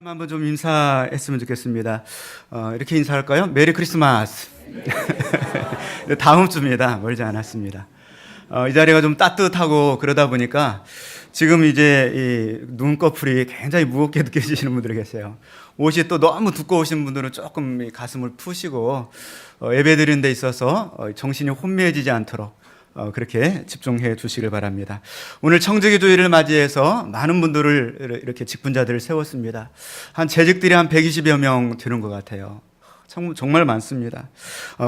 한번 좀 인사했으면 좋겠습니다. 이렇게 인사할까요? 메리 크리스마스. 다음 주입니다. 멀지 않았습니다. 이 자리가 좀 따뜻하고 그러다 보니까 지금 이제 이 눈꺼풀이 굉장히 무겁게 느껴지시는 분들이 계세요. 옷이 또 너무 두꺼우신 분들은 조금 가슴을 푸시고 예배 드리는 데 있어서 정신이 혼미해지지 않도록 그렇게 집중해 주시길 바랍니다. 오늘 청지기 주일을 맞이해서 많은 분들을 이렇게 직분자들을 세웠습니다. 재직들이 한 120여 명 되는 것 같아요. 정말 많습니다.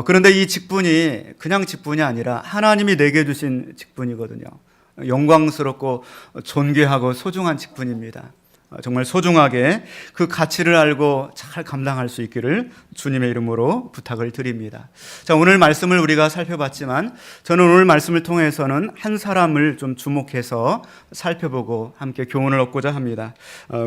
그런데 이 직분이 그냥 직분이 아니라 하나님이 내게 주신 직분이거든요. 영광스럽고 존귀하고 소중한 직분입니다. 정말 소중하게 그 가치를 알고 잘 감당할 수 있기를 주님의 이름으로 부탁을 드립니다. 자, 오늘 말씀을 우리가 살펴봤지만 저는 오늘 말씀을 통해서는 한 사람을 좀 주목해서 살펴보고 함께 교훈을 얻고자 합니다.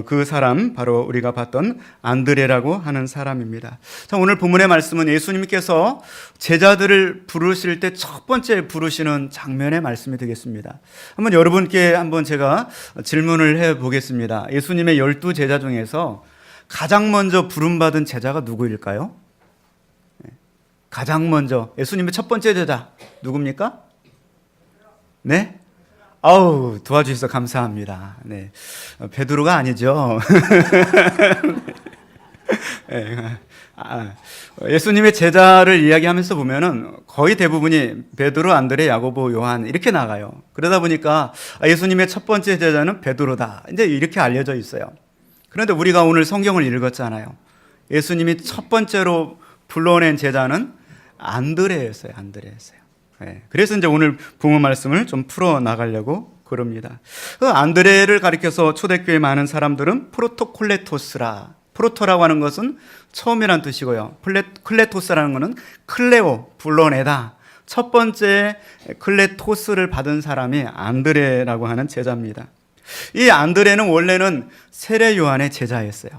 그 사람 바로 우리가 봤던 안드레라고 하는 사람입니다. 자, 오늘 본문의 말씀은 예수님께서 제자들을 부르실 때 첫 번째 부르시는 장면의 말씀이 되겠습니다. 한번 여러분께 제가 질문을 해보겠습니다. 예수님의 12 제자 중에서 가장 먼저 부름받은 제자가 누구일까요? 가장 먼저 예수님의 첫 번째 제자 누굽니까? 네? 아우, 도와주셔서 감사합니다. 네. 베드로가 아니죠. 예수님의 제자를 이야기하면서 보면은 거의 대부분이 베드로, 안드레, 야고보, 요한 이렇게 나가요. 그러다 보니까 예수님의 첫 번째 제자는 베드로다, 이제 이렇게 알려져 있어요. 그런데 우리가 오늘 성경을 읽었잖아요. 예수님이 첫 번째로 불러낸 제자는 안드레였어요. 그래서 이제 오늘 본문 말씀을 좀 풀어 나가려고 그럽니다. 그 안드레를 가리켜서 초대교회 많은 사람들은 프로토콜레토스라, 프로토라고 하는 것은 처음이란 뜻이고요. 클레토스라는 것은 클레오, 불러내다. 첫 번째 클레토스를 받은 사람이 안드레라고 하는 제자입니다. 이 안드레는 원래는 세례 요한의 제자였어요.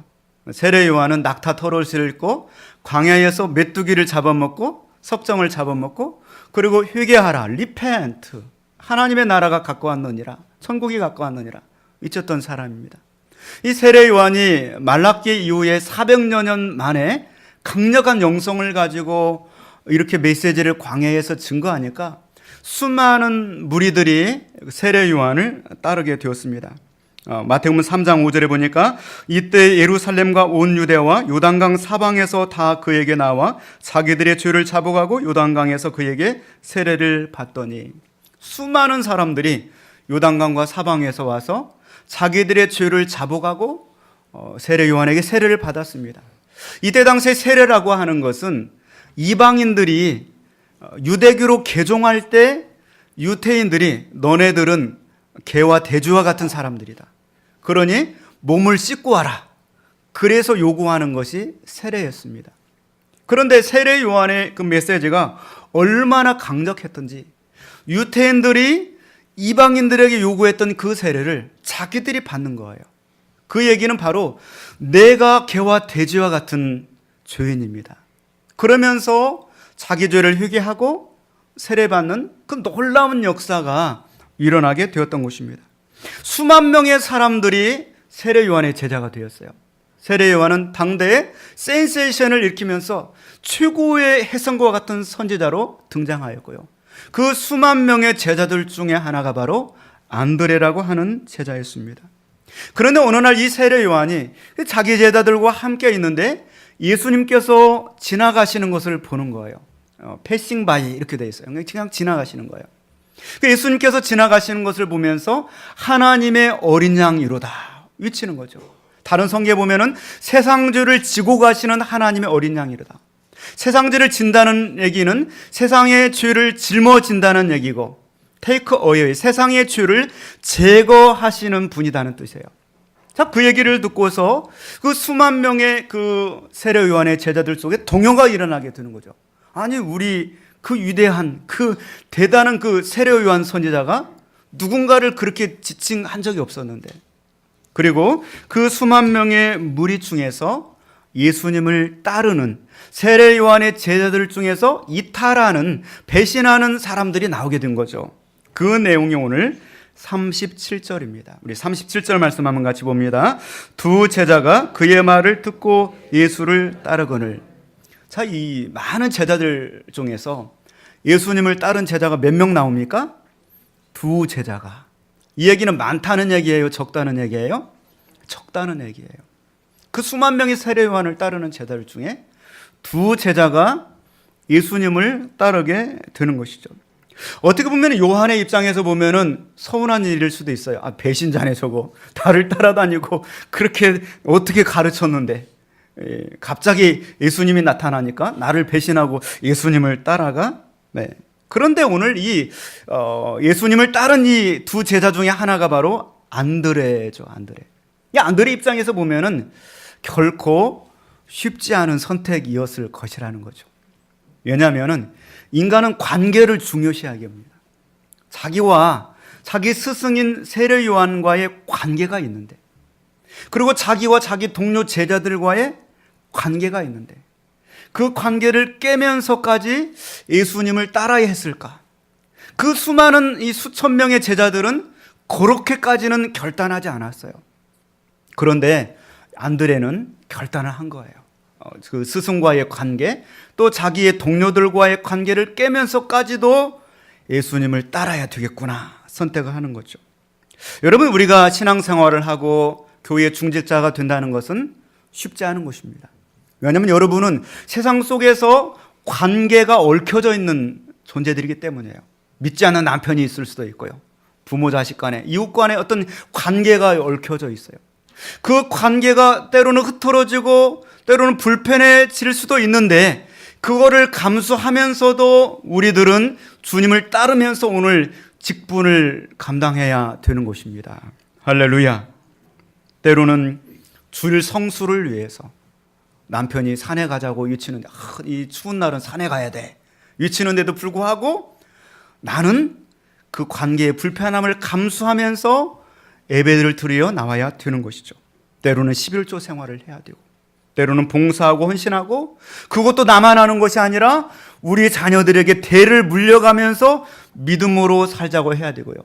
세례 요한은 낙타 털옷을 입고 광야에서 메뚜기를 잡아먹고 석정을 잡아먹고 그리고 회개하라, 리펜트, 하나님의 나라가 가까웠느니라, 천국이 가까웠느니라 외쳤던 사람입니다. 이 세례 요한이 말라기 이후에 400여 년 만에 강력한 영성을 가지고 이렇게 메시지를 광야에서 증거하니까 수많은 무리들이 세례 요한을 따르게 되었습니다. 마태복음 3장 5절에 보니까 이때 예루살렘과 온 유대와 요단강 사방에서 다 그에게 나와 자기들의 죄를 잡아가고 요단강에서 그에게 세례를 받더니, 수많은 사람들이 요단강과 사방에서 와서 자기들의 죄를 잡아가고 세례 요한에게 세례를 받았습니다. 이때 당시에 세례라고 하는 것은 이방인들이 유대교로 개종할 때 유태인들이 너네들은 개와 돼지와 같은 사람들이다, 그러니 몸을 씻고 와라, 그래서 요구하는 것이 세례였습니다. 그런데 세례 요한의 그 메시지가 얼마나 강력했던지 유태인들이 이방인들에게 요구했던 그 세례를 자기들이 받는 거예요. 그 얘기는 바로 내가 개와 돼지와 같은 죄인입니다, 그러면서 자기 죄를 회개하고 세례받는 그 놀라운 역사가 일어나게 되었던 것입니다. 수만 명의 사람들이 세례 요한의 제자가 되었어요. 세례 요한은 당대에 센세이션을 일으키면서 최고의 혜성과 같은 선지자로 등장하였고요. 그 수만 명의 제자들 중에 하나가 바로 안드레라고 하는 제자였습니다. 그런데 어느 날 이 세례 요한이 자기 제자들과 함께 있는데 예수님께서 지나가시는 것을 보는 거예요. 패싱 바이 이렇게 돼 있어요. 그냥 지나가시는 거예요. 예수님께서 지나가시는 것을 보면서 하나님의 어린 양이로다 외치는 거죠. 다른 성경에 보면은 세상 죄를 지고 가시는 하나님의 어린 양이로다. 세상 죄를 진다는 얘기는 세상의 죄를 짊어진다는 얘기고, take away, 세상의 죄를 제거하시는 분이라는 뜻이에요. 자, 그 얘기를 듣고서 그 수만 명의 그 세례 요한의 제자들 속에 동요가 일어나게 되는 거죠. 아니, 우리 그 위대한 그 대단한 그 세례 요한 선지자가 누군가를 그렇게 지칭한 적이 없었는데, 그리고 그 수만 명의 무리 중에서 예수님을 따르는 세례 요한의 제자들 중에서 이탈하는, 배신하는 사람들이 나오게 된 거죠. 그 내용이 오늘 37절입니다. 우리 37절 말씀 한번 같이 봅니다. 두 제자가 그의 말을 듣고 예수를 따르거늘. 자, 이 많은 제자들 중에서 예수님을 따른 제자가 몇 명 나옵니까? 두 제자가. 이 얘기는 많다는 얘기예요? 적다는 얘기예요? 적다는 얘기예요. 그 수만 명의 세례 요한을 따르는 제자들 중에 두 제자가 예수님을 따르게 되는 것이죠. 어떻게 보면 요한의 입장에서 보면은 서운한 일일 수도 있어요. 아, 배신자네 저거. 나를 따라다니고 그렇게 어떻게 가르쳤는데 갑자기 예수님이 나타나니까 나를 배신하고 예수님을 따라가. 네. 그런데 오늘 예수님을 따른 이 두 제자 중에 하나가 바로 안드레죠. 안드레. 이 안드레 입장에서 보면은 결코 쉽지 않은 선택이었을 것이라는 거죠. 왜냐하면은 인간은 관계를 중요시하게 합니다. 자기와 자기 스승인 세례 요한과의 관계가 있는데, 그리고 자기와 자기 동료 제자들과의 관계가 있는데, 그 관계를 깨면서까지 예수님을 따라야 했을까? 그 수많은 이 수천 명의 제자들은 그렇게까지는 결단하지 않았어요. 그런데 안드레는 결단을 한 거예요. 그 스승과의 관계, 또 자기의 동료들과의 관계를 깨면서까지도 예수님을 따라야 되겠구나 선택을 하는 거죠. 여러분, 우리가 신앙생활을 하고 교회의 중직자가 된다는 것은 쉽지 않은 것입니다. 왜냐하면 여러분은 세상 속에서 관계가 얽혀져 있는 존재들이기 때문이에요. 믿지 않는 남편이 있을 수도 있고요. 부모 자식 간에, 이웃 간에 어떤 관계가 얽혀져 있어요. 그 관계가 때로는 흐트러지고 때로는 불편해질 수도 있는데, 그거를 감수하면서도 우리들은 주님을 따르면서 오늘 직분을 감당해야 되는 것입니다. 할렐루야. 때로는 주일 성수를 위해서 남편이 산에 가자고 외치는데, 이 추운 날은 산에 가야 돼 외치는데도 불구하고 나는 그 관계의 불편함을 감수하면서 예배를 드리러 나와야 되는 것이죠. 때로는 11조 생활을 해야 되고, 때로는 봉사하고 헌신하고, 그것도 나만 하는 것이 아니라 우리 자녀들에게 대를 물려가면서 믿음으로 살자고 해야 되고요.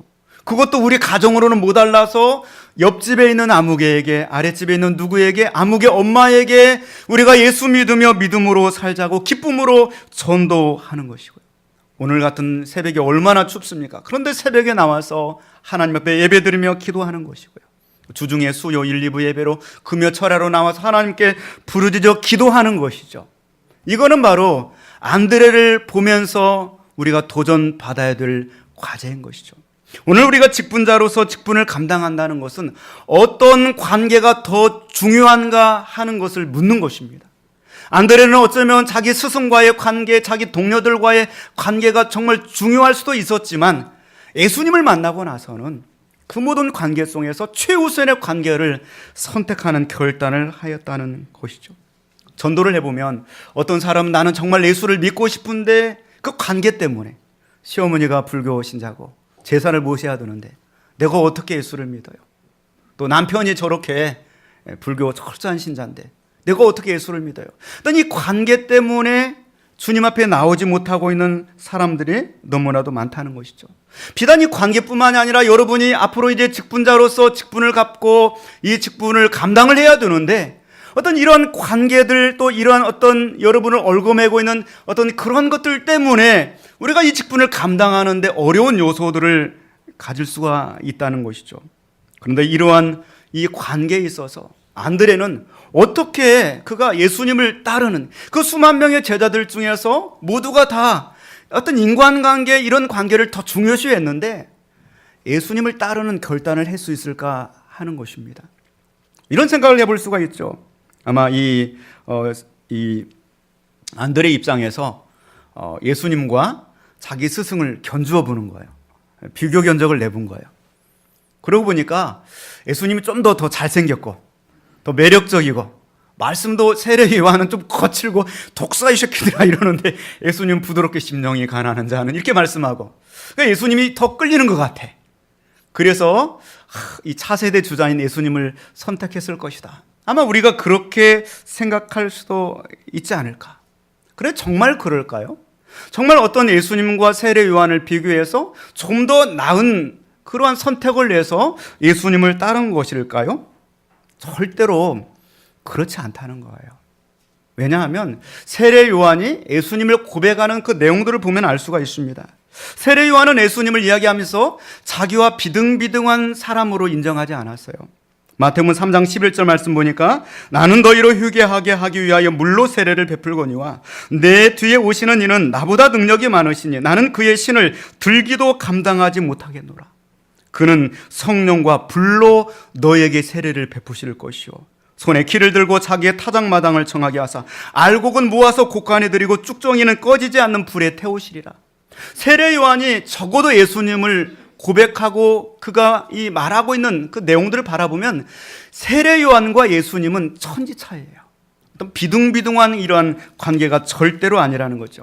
그것도 우리 가정으로는 모자라서 옆집에 있는 아무개에게, 아랫집에 있는 누구에게, 아무개 엄마에게 우리가 예수 믿으며 믿음으로 살자고 기쁨으로 전도하는 것이고요. 오늘 같은 새벽에 얼마나 춥습니까? 그런데 새벽에 나와서 하나님 앞에 예배드리며 기도하는 것이고요. 주중에 수요 1, 2부 예배로 금요 철야로 나와서 하나님께 부르짖어 기도하는 것이죠. 이거는 바로 안드레를 보면서 우리가 도전받아야 될 과제인 것이죠. 오늘 우리가 직분자로서 직분을 감당한다는 것은 어떤 관계가 더 중요한가 하는 것을 묻는 것입니다. 안드레는 어쩌면 자기 스승과의 관계, 자기 동료들과의 관계가 정말 중요할 수도 있었지만, 예수님을 만나고 나서는 그 모든 관계 속에서 최우선의 관계를 선택하는 결단을 하였다는 것이죠. 전도를 해보면 어떤 사람은 나는 정말 예수를 믿고 싶은데 그 관계 때문에 시어머니가 불교 신자고 제사를 모셔야 되는데 내가 어떻게 예수를 믿어요? 또 남편이 저렇게 불교 철저한 신자인데 내가 어떻게 예수를 믿어요? 어떤 이 관계 때문에 주님 앞에 나오지 못하고 있는 사람들이 너무나도 많다는 것이죠. 비단 이 관계뿐만이 아니라 여러분이 앞으로 이제 직분자로서 직분을 갖고 이 직분을 감당을 해야 되는데, 어떤 이러한 관계들, 또 이러한 어떤 여러분을 얽어매고 있는 어떤 그런 것들 때문에 우리가 이 직분을 감당하는데 어려운 요소들을 가질 수가 있다는 것이죠. 그런데 이러한 이 관계에 있어서 안드레는 어떻게 그가 예수님을 따르는 그 수만 명의 제자들 중에서 모두가 다 어떤 인간관계, 이런 관계를 더 중요시 했는데 예수님을 따르는 결단을 할 수 있을까 하는 것입니다. 이런 생각을 해볼 수가 있죠. 아마 이 안드레 입장에서 예수님과 자기 스승을 견주어 보는 거예요. 비교 견적을 내본 거예요. 그러고 보니까 예수님이 좀 더 잘생겼고 더 매력적이고, 말씀도 세례 요한은 좀 거칠고 독사 이 새끼들아 이러는데 예수님 부드럽게 심령이 가난한 자는 이렇게 말씀하고, 그러니까 예수님이 더 끌리는 것 같아. 그래서 이 차세대 주자인 예수님을 선택했을 것이다. 아마 우리가 그렇게 생각할 수도 있지 않을까. 그래, 정말 그럴까요? 정말 어떤 예수님과 세례 요한을 비교해서 좀 더 나은 그러한 선택을 내서 예수님을 따른 것일까요? 절대로 그렇지 않다는 거예요. 왜냐하면 세례 요한이 예수님을 고백하는 그 내용들을 보면 알 수가 있습니다. 세례 요한은 예수님을 이야기하면서 자기와 비등비등한 사람으로 인정하지 않았어요. 마태복음 3장 11절 말씀 보니까 나는 너희로 휴게하게 하기 위하여 물로 세례를 베풀거니와 내 뒤에 오시는 이는 나보다 능력이 많으시니 나는 그의 신을 들기도 감당하지 못하겠노라. 그는 성령과 불로 너에게 세례를 베푸실 것이요 손에 키를 들고 자기의 타작마당을 정하게 하사 알곡은 모아서 곡간에 들이고 쭉정이는 꺼지지 않는 불에 태우시리라. 세례 요한이 적어도 예수님을 고백하고 그가 이 말하고 있는 그 내용들을 바라보면 세례 요한과 예수님은 천지차이예요. 어떤 비등비등한 이러한 관계가 절대로 아니라는 거죠.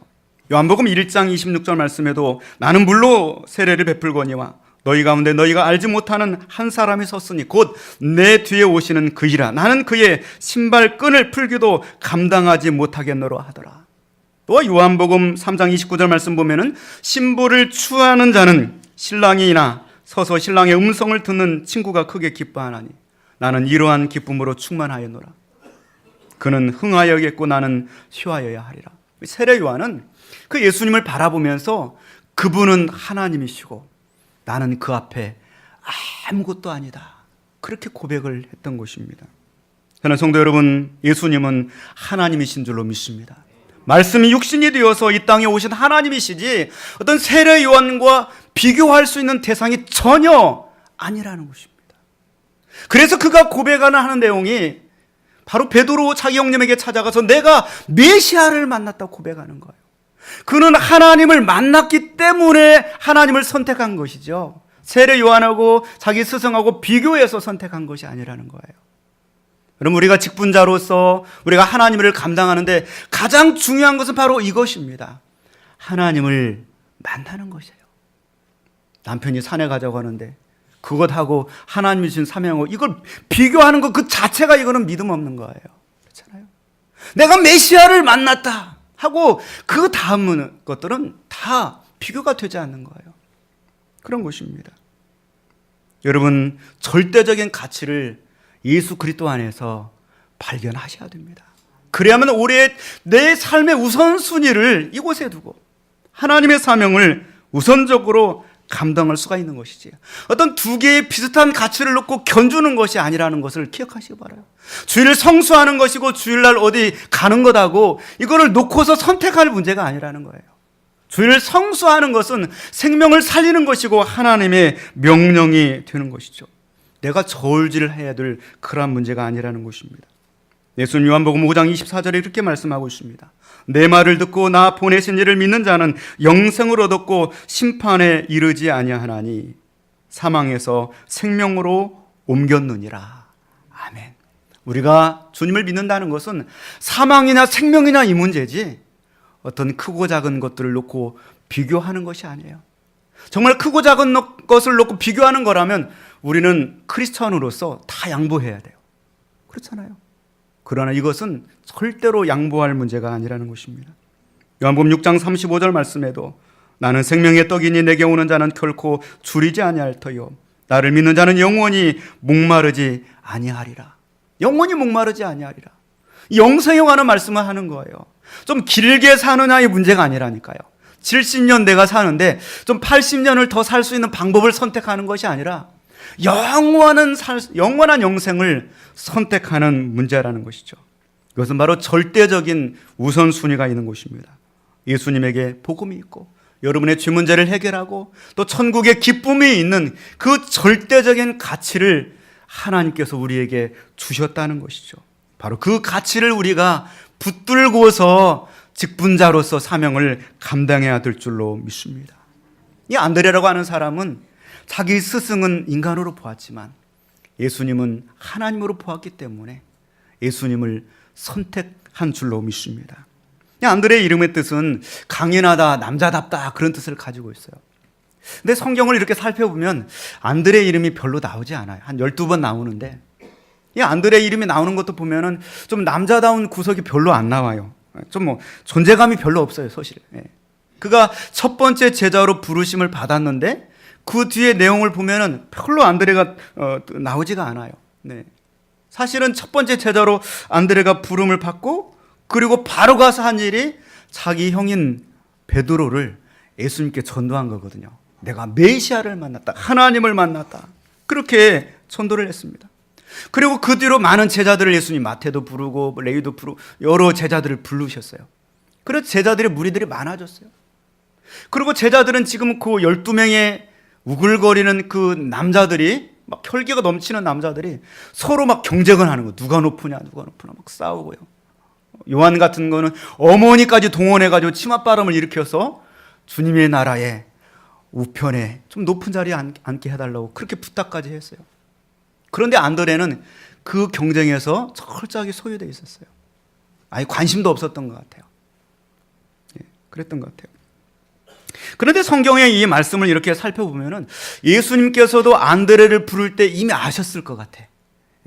요한복음 1장 26절 말씀에도 나는 물로 세례를 베풀거니와 너희 가운데 너희가 알지 못하는 한 사람이 섰으니 곧 내 뒤에 오시는 그이라. 나는 그의 신발끈을 풀기도 감당하지 못하겠노라 하더라. 또 요한복음 3장 29절 말씀 보면은 신부를 추하는 자는 신랑이나 서서 신랑의 음성을 듣는 친구가 크게 기뻐하나니 나는 이러한 기쁨으로 충만하였노라. 그는 흥하여겠고 나는 쉬하여야 하리라. 세례 요한은 그 예수님을 바라보면서 그분은 하나님이시고 나는 그 앞에 아무것도 아니다. 그렇게 고백을 했던 것입니다. 저는 성도 여러분, 예수님은 하나님이신 줄로 믿습니다. 말씀이 육신이 되어서 이 땅에 오신 하나님이시지 어떤 세례 요한과 비교할 수 있는 대상이 전혀 아니라는 것입니다. 그래서 그가 고백하는 내용이 바로 베드로 자기 형님에게 찾아가서 내가 메시아를 만났다고 고백하는 거예요. 그는 하나님을 만났기 때문에 하나님을 선택한 것이죠. 세례 요한하고 자기 스승하고 비교해서 선택한 것이 아니라는 거예요. 그럼 우리가 직분자로서 우리가 하나님을 감당하는데 가장 중요한 것은 바로 이것입니다. 하나님을 만나는 것이에요. 남편이 산에 가자고 하는데 그것하고 하나님이 주신 사명하고 이걸 비교하는 것 그 자체가 이거는 믿음 없는 거예요. 그렇잖아요. 내가 메시아를 만났다 하고 그 다음 것들은 다 비교가 되지 않는 거예요. 그런 것입니다. 여러분, 절대적인 가치를 예수 그리스도 안에서 발견하셔야 됩니다. 그래야만 올해 내 삶의 우선순위를 이곳에 두고 하나님의 사명을 우선적으로 감당할 수가 있는 것이지 어떤 두 개의 비슷한 가치를 놓고 견주는 것이 아니라는 것을 기억하시기 바라요. 주일을 성수하는 것이고 주일날 어디 가는 것하고 이거를 놓고서 선택할 문제가 아니라는 거예요. 주일을 성수하는 것은 생명을 살리는 것이고 하나님의 명령이 되는 것이죠. 내가 저울질을 해야 될 그런 문제가 아니라는 것입니다. 예수님 요한복음 5장 24절에 이렇게 말씀하고 있습니다. 내 말을 듣고 나 보내신 이를 믿는 자는 영생을 얻었고 심판에 이르지 아니하나니 사망에서 생명으로 옮겼느니라. 아멘. 우리가 주님을 믿는다는 것은 사망이나 생명이나 이 문제지 어떤 크고 작은 것들을 놓고 비교하는 것이 아니에요. 정말 크고 작은 것을 놓고 비교하는 거라면 우리는 크리스천으로서 다 양보해야 돼요. 그렇잖아요. 그러나 이것은 절대로 양보할 문제가 아니라는 것입니다. 요한복음 6장 35절 말씀에도 나는 생명의 떡이니 내게 오는 자는 결코 줄이지 아니할 터요 나를 믿는 자는 영원히 목마르지 아니하리라. 영원히 목마르지 아니하리라. 영생에 관한 말씀을 하는 거예요. 좀 길게 사느냐의 문제가 아니라니까요. 70년 내가 사는데 좀 80년을 더 살 수 있는 방법을 선택하는 것이 아니라 영원한 영생을 선택하는 문제라는 것이죠. 이것은 바로 절대적인 우선순위가 있는 것입니다. 예수님에게 복음이 있고 여러분의 죄 문제를 해결하고 또 천국의 기쁨이 있는 그 절대적인 가치를 하나님께서 우리에게 주셨다는 것이죠. 바로 그 가치를 우리가 붙들고서 직분자로서 사명을 감당해야 될 줄로 믿습니다. 이 안드레라고 하는 사람은 자기 스승은 인간으로 보았지만 예수님은 하나님으로 보았기 때문에 예수님을 선택한 줄로 믿습니다. 이 안드레의 이름의 뜻은 강인하다, 남자답다 그런 뜻을 가지고 있어요. 근데 성경을 이렇게 살펴보면 안드레의 이름이 별로 나오지 않아요. 한 12번 나오는데 이 안드레의 이름이 나오는 것도 보면은 좀 남자다운 구석이 별로 안 나와요. 좀 존재감이 별로 없어요, 사실. 그가 첫 번째 제자로 부르심을 받았는데 그 뒤에 내용을 보면은 별로 안드레가 나오지가 않아요. 네. 사실은 첫 번째 제자로 안드레가 부름을 받고 그리고 바로 가서 한 일이 자기 형인 베드로를 예수님께 전도한 거거든요. 내가 메시아를 만났다. 하나님을 만났다. 그렇게 전도를 했습니다. 그리고 그 뒤로 많은 제자들을 예수님 마태도 부르고 레위도 부르고 여러 제자들을 부르셨어요. 그래서 제자들의 무리들이 많아졌어요. 그리고 제자들은 지금 그 12명의 우글거리는 그 남자들이 막 혈기가 넘치는 남자들이 서로 막 경쟁을 하는 거예요. 누가 높으냐 막 싸우고요. 요한 같은 거는 어머니까지 동원해가지고 치맛바람을 일으켜서 주님의 나라에 우편에 좀 높은 자리에 앉게 해달라고 그렇게 부탁까지 했어요. 그런데 안드레는 그 경쟁에서 철저하게 소유되어 있었어요. 아예 관심도 없었던 것 같아요. 예, 그랬던 것 같아요. 그런데 성경의 이 말씀을 이렇게 살펴보면은 예수님께서도 안드레를 부를 때 이미 아셨을 것 같아.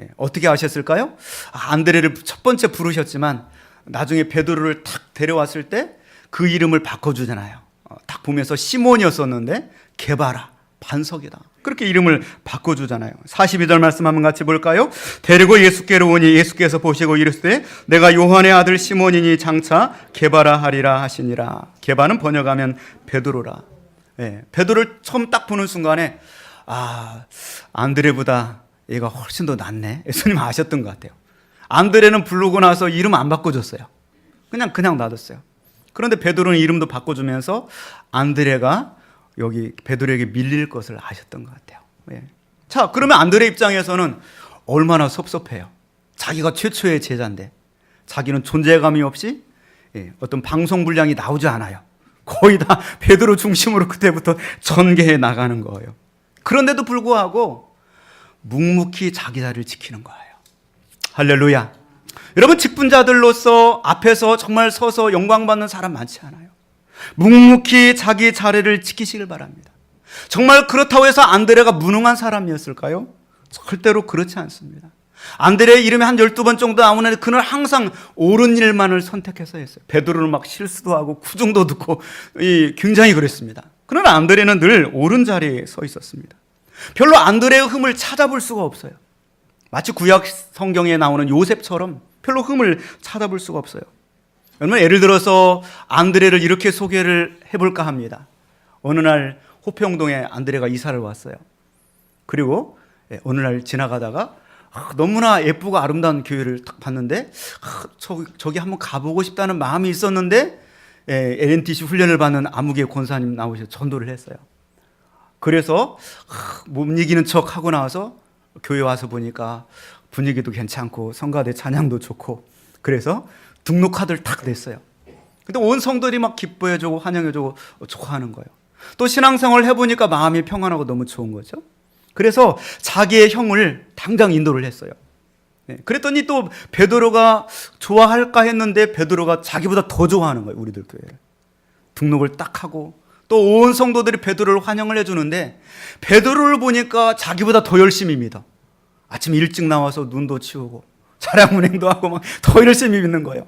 예, 어떻게 아셨을까요? 안드레를 첫 번째 부르셨지만 나중에 베드로를 탁 데려왔을 때 그 이름을 바꿔주잖아요. 딱 보면서 시몬이었었는데 게바라, 반석이다. 그렇게 이름을 바꿔주잖아요. 42절 말씀 한번 같이 볼까요? 데리고 예수께로 오니 예수께서 보시고 이르시되 내가 요한의 아들 시몬이니 장차 게바라 하리라 하시니라. 게바는 번역하면 베드로라. 예, 베드로를 처음 딱 보는 순간에 안드레보다 얘가 훨씬 더 낫네. 예수님 아셨던 것 같아요. 안드레는 부르고 나서 이름 안 바꿔줬어요. 그냥 놔뒀어요. 그런데 베드로는 이름도 바꿔주면서 안드레가 여기 베드로에게 밀릴 것을 아셨던 것 같아요. 예. 자, 그러면 안드레 입장에서는 얼마나 섭섭해요. 자기가 최초의 제자인데 자기는 존재감이 없이 어떤 방송 분량이 나오지 않아요. 거의 다 베드로 중심으로 그때부터 전개해 나가는 거예요. 그런데도 불구하고 묵묵히 자기 자리를 지키는 거예요. 할렐루야. 여러분, 직분자들로서 앞에서 정말 서서 영광받는 사람 많지 않아요. 묵묵히 자기 자리를 지키시길 바랍니다. 정말 그렇다고 해서 안드레가 무능한 사람이었을까요? 절대로 그렇지 않습니다. 안드레의 이름이 한 12번 정도 나오는데 그는 항상 옳은 일만을 선택해서 했어요. 베드로는 막 실수도 하고 구중도 듣고 굉장히 그랬습니다. 그러나 안드레는 늘 옳은 자리에 서 있었습니다. 별로 안드레의 흠을 찾아볼 수가 없어요. 마치 구약 성경에 나오는 요셉처럼 별로 흠을 찾아볼 수가 없어요. 여러분, 예를 들어서 안드레를 이렇게 소개를 해볼까 합니다. 어느 날 호평동에 안드레가 이사를 왔어요. 그리고 어느 날 지나가다가 너무나 예쁘고 아름다운 교회를 딱 봤는데 저기 한번 가보고 싶다는 마음이 있었는데 LNTC 훈련을 받는 아무개 권사님 나오셔서 전도를 했어요. 그래서 못 이기는 척 하고 나와서 교회 와서 보니까 분위기도 괜찮고 성가대 찬양도 좋고 그래서 등록 카드를 탁 냈어요. 근데 온 성도들이 막 기뻐해주고 환영해주고 좋아하는 거예요. 또 신앙생활을 해보니까 마음이 평안하고 너무 좋은 거죠. 그래서 자기의 형을 당장 인도를 했어요. 그랬더니 또 베드로가 좋아할까 했는데 베드로가 자기보다 더 좋아하는 거예요. 우리들 교회를. 등록을 딱 하고 또 온 성도들이 베드로를 환영을 해주는데 베드로를 보니까 자기보다 더 열심히 믿어. 아침 일찍 나와서 눈도 치우고 차량 운행도 하고 막 더 열심히 믿는 거예요.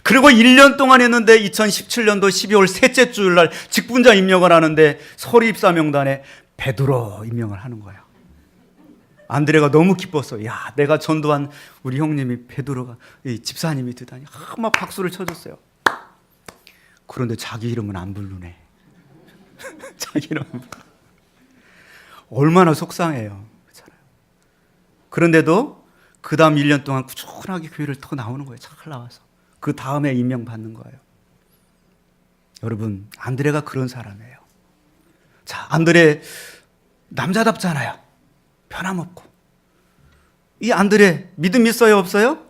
그리고 1년 동안 했는데 2017년도 12월 셋째 주일 날 직분자 임명을 하는데 서리 입사 명단에 베드로 임명을 하는 거예요. 안드레가 너무 기뻤어. 야, 내가 전도한 우리 형님이 베드로가 집사님이 되다니. 막 박수를 쳐줬어요. 그런데 자기 이름은 안 부르네. 자기 이름은 안 부르네. 얼마나 속상해요. 그렇잖아요. 그런데도 그 다음 1년 동안 꾸준하게 교회를 더 나오는 거예요. 잘 나와서. 그 다음에 임명받는 거예요. 여러분, 안드레가 그런 사람이에요. 자, 안드레 남자답잖아요. 변함없고. 이 안드레 믿음 있어요, 없어요?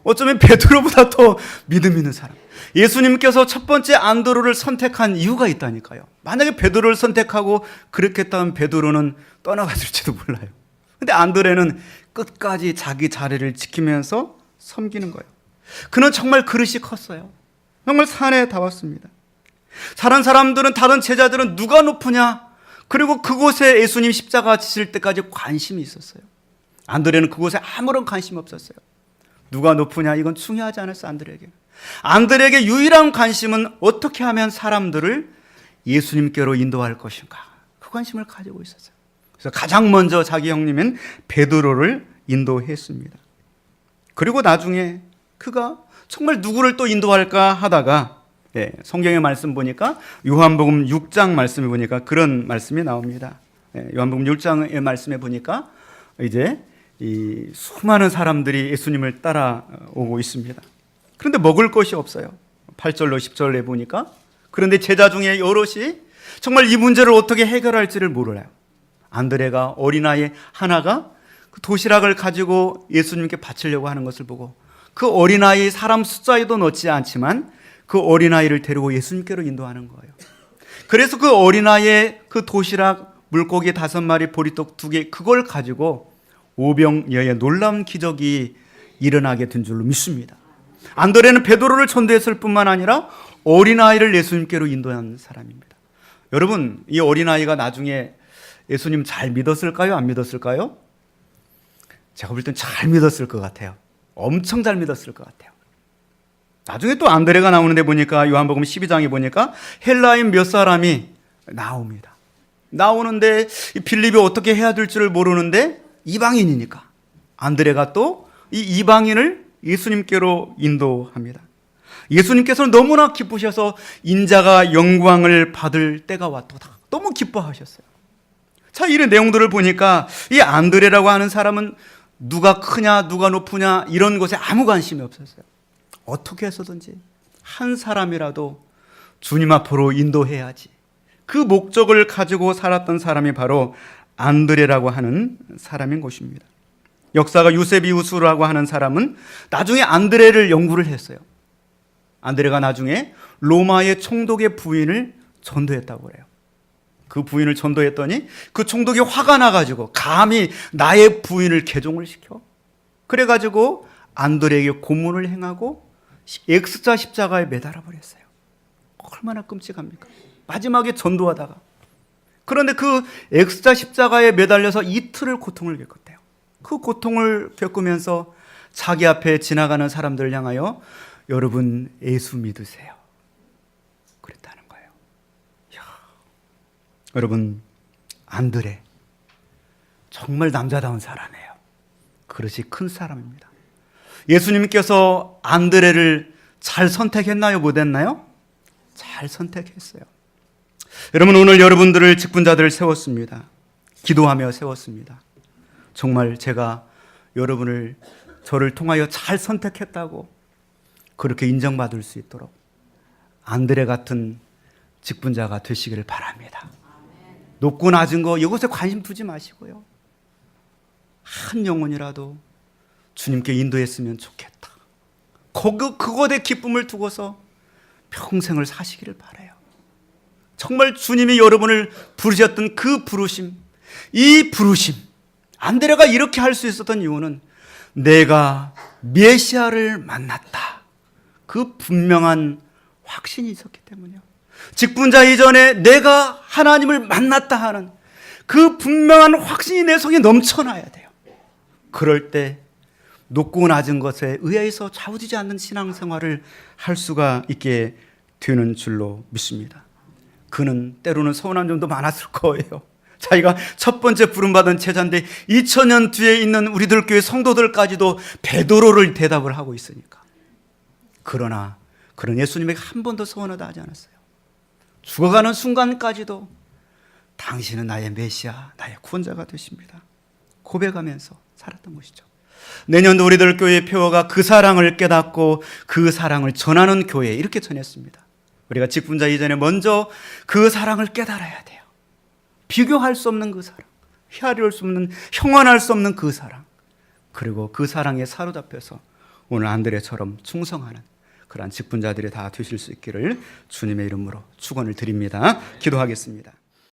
어쩌면 베드로보다 더 믿음 있는 사람. 예수님께서 첫 번째 안드로를 선택한 이유가 있다니까요. 만약에 베드로를 선택하고 그렇게 했다면 베드로는 떠나갔을지도 몰라요. 근데 안드레는 끝까지 자기 자리를 지키면서 섬기는 거예요. 그는 정말 그릇이 컸어요. 정말 산에 닿았습니다. 다른 사람들은, 다른 제자들은 누가 높으냐? 그리고 그곳에 예수님 십자가 지실 때까지 관심이 있었어요. 안드레는 그곳에 아무런 관심 없었어요. 누가 높으냐? 이건 중요하지 않았어요, 안드레에게. 안드레에게 유일한 관심은 어떻게 하면 사람들을 예수님께로 인도할 것인가? 그 관심을 가지고 있었어요. 그래서 가장 먼저 자기 형님인 베드로를 인도했습니다. 그리고 나중에 그가 정말 누구를 또 인도할까 하다가 성경의 말씀 보니까 요한복음 6장 말씀에 보니까 그런 말씀이 나옵니다. 요한복음 6장의 말씀에 보니까 이제 이 수많은 사람들이 예수님을 따라오고 있습니다. 그런데 먹을 것이 없어요. 8절로 10절에 보니까. 그런데 제자 중에 여럿이 정말 이 문제를 어떻게 해결할지를 몰라요. 안드레가 어린아이 하나가 그 도시락을 가지고 예수님께 바치려고 하는 것을 보고 그 어린아이 사람 숫자에도 넣지 않지만 그 어린아이를 데리고 예수님께로 인도하는 거예요. 그래서 그 어린아이의 그 도시락, 물고기 5마리, 보리떡 2개 그걸 가지고 오병이어의 놀라운 기적이 일어나게 된 줄로 믿습니다. 안드레는 베드로를 전도했을 뿐만 아니라 어린아이를 예수님께로 인도한 사람입니다. 여러분, 이 어린아이가 나중에 예수님 잘 믿었을까요? 안 믿었을까요? 제가 볼 땐 잘 믿었을 것 같아요. 엄청 잘 믿었을 것 같아요. 나중에 또 안드레가 나오는데 보니까 요한복음 12장에 보니까 헬라인 몇 사람이 나옵니다. 나오는데 빌립이 어떻게 해야 될지를 모르는데 이방인이니까 안드레가 또 이 이방인을 예수님께로 인도합니다. 예수님께서는 너무나 기쁘셔서 인자가 영광을 받을 때가 왔도다. 너무 기뻐하셨어요. 자, 이런 내용들을 보니까 이 안드레라고 하는 사람은 누가 크냐 누가 높으냐 이런 것에 아무 관심이 없었어요. 어떻게 해서든지 한 사람이라도 주님 앞으로 인도해야지. 그 목적을 가지고 살았던 사람이 바로 안드레라고 하는 사람인 것입니다. 역사가 유세비우스라고 하는 사람은 나중에 안드레를 연구를 했어요. 안드레가 나중에 로마의 총독의 부인을 전도했다고 그래요. 그 부인을 전도했더니 그 총독이 화가 나가지고 감히 나의 부인을 개종을 시켜? 그래가지고 안드레에게 고문을 행하고 X자 십자가에 매달아 버렸어요. 얼마나 끔찍합니까? 마지막에 전도하다가. 그런데 그 X자 십자가에 매달려서 이틀을 고통을 겪었대요. 그 고통을 겪으면서 자기 앞에 지나가는 사람들을 향하여 여러분 예수 믿으세요. 그랬다는 거예요. 이야. 여러분 안드레 정말 남자다운 사람이에요. 그릇이 큰 사람입니다. 예수님께서 안드레를 잘 선택했나요? 못했나요? 잘 선택했어요. 여러분 오늘 여러분들을 직분자들을 세웠습니다. 기도하며 세웠습니다. 정말 제가 여러분을 저를 통하여 잘 선택했다고 그렇게 인정받을 수 있도록 안드레 같은 직분자가 되시기를 바랍니다. 높고 낮은 거 이것에 관심 두지 마시고요. 한 영혼이라도 주님께 인도했으면 좋겠다. 그것에 기쁨을 두고서 평생을 사시기를 바라요. 정말 주님이 여러분을 부르셨던 그 부르심, 이 부르심, 안드레가 이렇게 할 수 있었던 이유는 내가 메시아를 만났다. 그 분명한 확신이 있었기 때문이요. 직분자 이전에 내가 하나님을 만났다 하는 그 분명한 확신이 내 속에 넘쳐나야 돼요. 그럴 때 높고 낮은 것에 의해서 좌우지지 않는 신앙생활을 할 수가 있게 되는 줄로 믿습니다. 그는 때로는 서운한 점도 많았을 거예요. 자기가 첫 번째 부름받은 제자인데 2000년 뒤에 있는 우리들 교회 성도들까지도 베드로를 대답을 하고 있으니까. 그러나 그런 예수님에게 한 번도 서운하다 하지 않았어요. 죽어가는 순간까지도 당신은 나의 메시아, 나의 구원자가 되십니다. 고백하면서 살았던 것이죠. 내년도 우리들 교회의 표어가 그 사랑을 깨닫고 그 사랑을 전하는 교회 이렇게 전했습니다. 우리가 직분자 이전에 먼저 그 사랑을 깨달아야 돼요. 비교할 수 없는 그 사랑, 헤아릴 수 없는, 형언할 수 없는 그 사랑, 그리고 그 사랑에 사로잡혀서 오늘 안드레처럼 충성하는 그러한 직분자들이 다 되실 수 있기를 주님의 이름으로 축원을 드립니다. 기도하겠습니다.